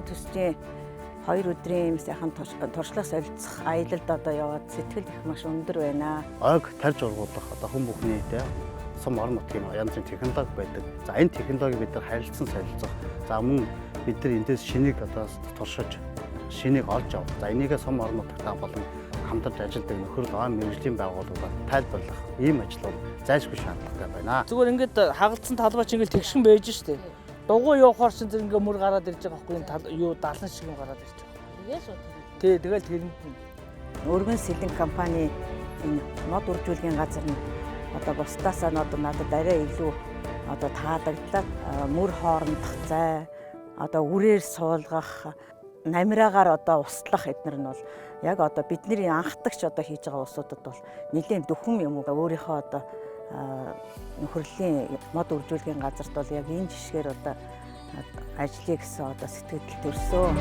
төслийн 2 өдрийн сайхан туршлага солилцох аялалд одоо яваад сэтгэл их маш өндөр байна. Ойг тарж ургуулах одоо хүн бүхний сум орон нутгийн янз бүрийн технологи байдаг. За энэ технологиг бид нар харилцан солилцох. За мөн бид нар эндээс шинийг одоо туршиж, шинийг олж авах. За энийгээ сум орон нутагтаа болон хамтарч ажилладаг нөхөр мэргэжлийн байгууллагууд тайлбарлах ийм ажлууд зайлшгүй шаардлагатай байна. Зүгээр ингээд хагалцсан талбайч ингээд тэгшин байж штэ. Дугуй явахаар чинь тэр ингээд мөр гараад ирж байгаа байхгүй юу далан шиг юм гараад ирж байгаа. Тий, тэгэл тэрэнд Өргөн сэлэн компани энэ мод үржүүлгийн газар нь одоо бусдаасаа одоо надад арай илүү одоо таалагдлаа. Мөр хоорондох зай, одоо үрээр суулгах, намираагаар одоо услах эднэр нь бол яг одоо бидний анхдагч одоо хийж байгаа усуудад бол нэлээд дөхөм юм уу өөрийнхөө одоо нөхрөлийн мод үржүүлгийн газарт бол яг энэ жишгээр одоо ажлыг гэсэн одоо сэтгэл төрсөн.